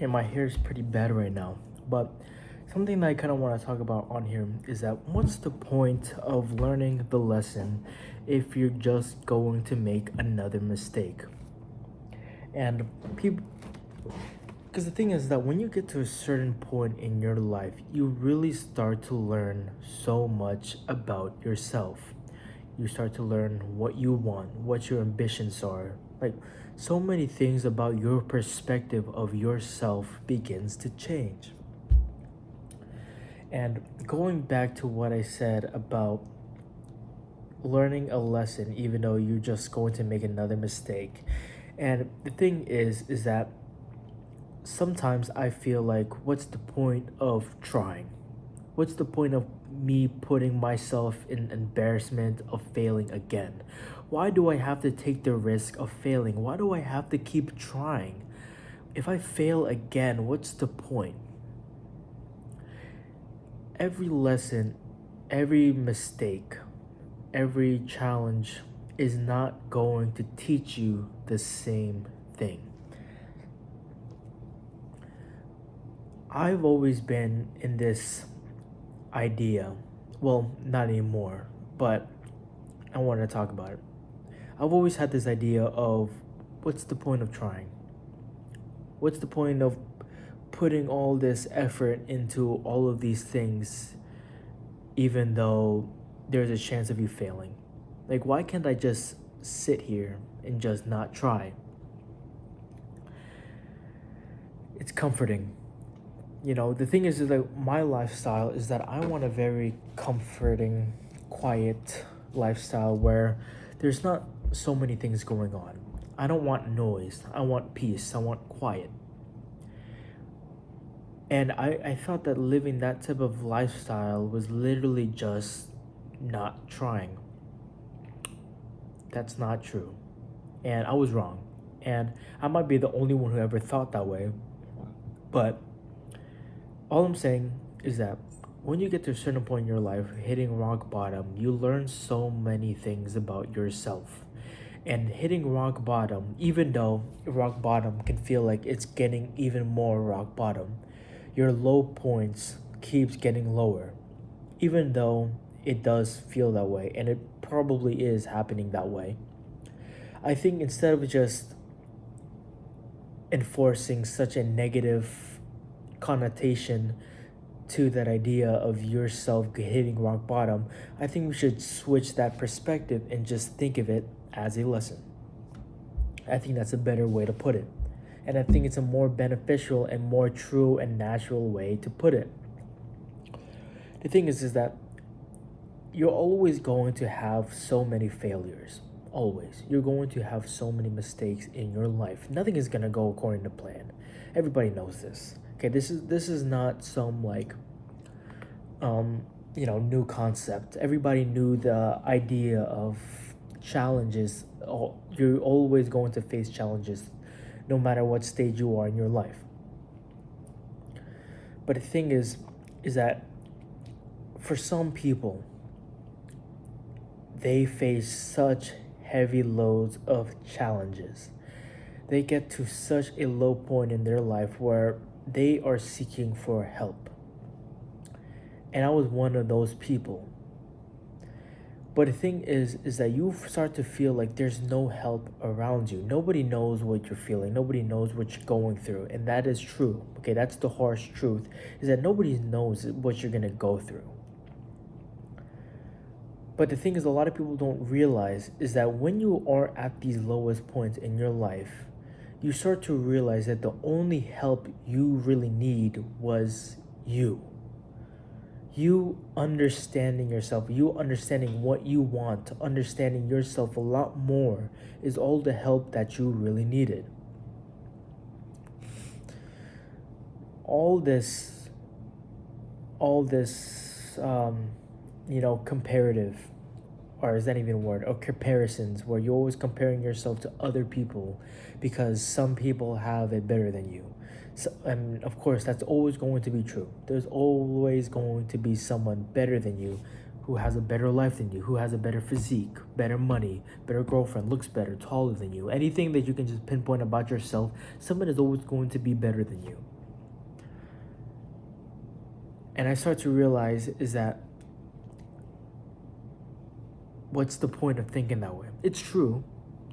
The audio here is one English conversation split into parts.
And my hair is pretty bad right now. But something that I kind of want to talk about on here is that what's the point of learning the lesson if you're just going to make another mistake? And people, because the thing is that when you get to a certain point in your life, you really start to learn so much about yourself. You start to learn what you want, what your ambitions are. Like, so many things about your perspective of yourself begins to change. And going back to what I said about learning a lesson even though you're just going to make another mistake. And the thing is that sometimes I feel like, what's the point of trying? What's the point of me putting myself in embarrassment of failing again? Why do I have to take the risk of failing? Why do I have to keep trying? If I fail again, what's the point? Every lesson, every mistake, every challenge is not going to teach you the same thing. I've always been in this idea, well, not anymore, but I want to talk about it. I've always had this idea of, what's the point of trying? What's the point of putting all this effort into all of these things even though there's a chance of you failing? Like, why can't I just sit here and just not try? It's comforting. The thing is that my lifestyle is that I want a very comforting, quiet lifestyle where there's not so many things going on. I don't want noise. I want peace. I want quiet. And I thought that living that type of lifestyle was literally just not trying. That's not true. And I was wrong. And I might be the only one who ever thought that way. But all I'm saying is that when you get to a certain point in your life, hitting rock bottom, you learn so many things about yourself. And hitting rock bottom, even though rock bottom can feel like it's getting even more rock bottom, your low points keeps getting lower, even though it does feel that way, and it probably is happening that way. I think instead of just enforcing such a negative connotation to that idea of yourself hitting rock bottom, I think we should switch that perspective and just think of it as a lesson. I think that's a better way to put it. And I think it's a more beneficial and more true and natural way to put it. The thing is that you're always going to have so many failures. Always. You're going to have so many mistakes in your life. Nothing is going to go according to plan. Everybody knows this. Okay, this is not some like new concept. Everybody knew the idea of challenges. You're always going to face challenges no matter what stage you are in your life. But the thing is that for some people, they face such heavy loads of challenges. They get to such a low point in their life where they are seeking for help. And I was one of those people. But the thing is that you start to feel like there's no help around you. Nobody knows what you're feeling. Nobody knows what you're going through. And that is true. Okay, that's the harsh truth, is that nobody knows what you're going to go through. But the thing is, a lot of people don't realize is that when you are at these lowest points in your life, you start to realize that the only help you really need was you. You understanding yourself, you understanding what you want, understanding yourself a lot more is all the help that you really needed. All this, comparative, or is that even a word, or comparisons, where you're always comparing yourself to other people because some people have it better than you. So, and of course, that's always going to be true. There's always going to be someone better than you who has a better life than you, who has a better physique, better money, better girlfriend, looks better, taller than you, anything that you can just pinpoint about yourself, someone is always going to be better than you. And I start to realize is that what's the point of thinking that way? It's true.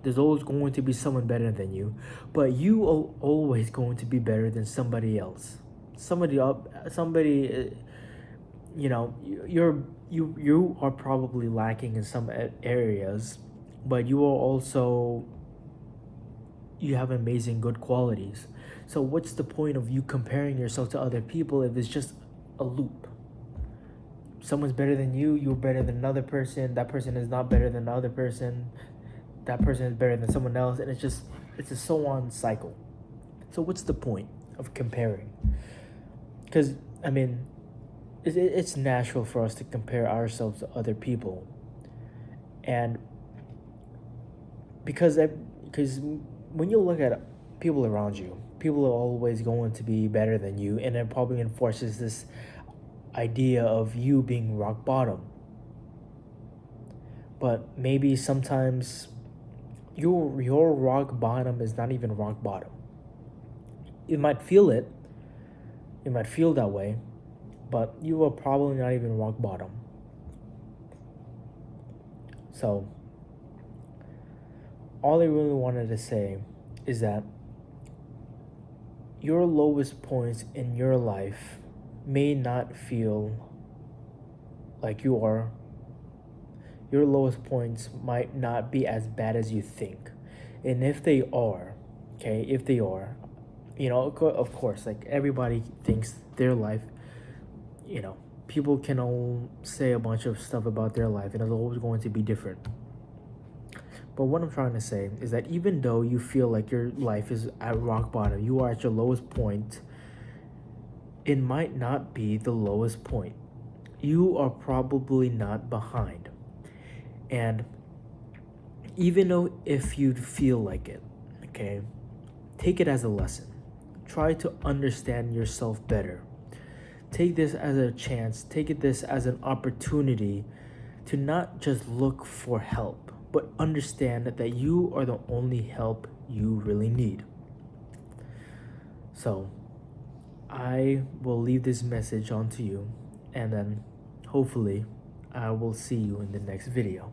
There's always going to be someone better than you, but you are always going to be better than somebody else. Somebody, you are probably lacking in some areas, but you have amazing good qualities. So what's the point of you comparing yourself to other people if it's just a loop? Someone's better than you, you're better than another person, that person is not better than the other person, that person is better than someone else, and it's a so on cycle. So what's the point of comparing? Because it's natural for us to compare ourselves to other people, and because when you look at people around you, people are always going to be better than you, and it probably enforces this idea of you being rock bottom. But maybe sometimes your rock bottom is not even rock bottom. You might feel it, you might feel that way, but you are probably not even rock bottom. So all I really wanted to say is that your lowest points in your life may not feel like your lowest points might not be as bad as you think. And if they are, of course, like everybody thinks their life, people can all say a bunch of stuff about their life and it's always going to be different. But what I'm trying to say is that even though you feel like your life is at rock bottom, you are at your lowest point, it might not be the lowest point. You are probably not behind. And even though if you feel like it, take it as a lesson. Try to understand yourself better. Take this as a chance, this as an opportunity to not just look for help, but understand that you are the only help you really need. So I will leave this message on to you, and then hopefully I will see you in the next video.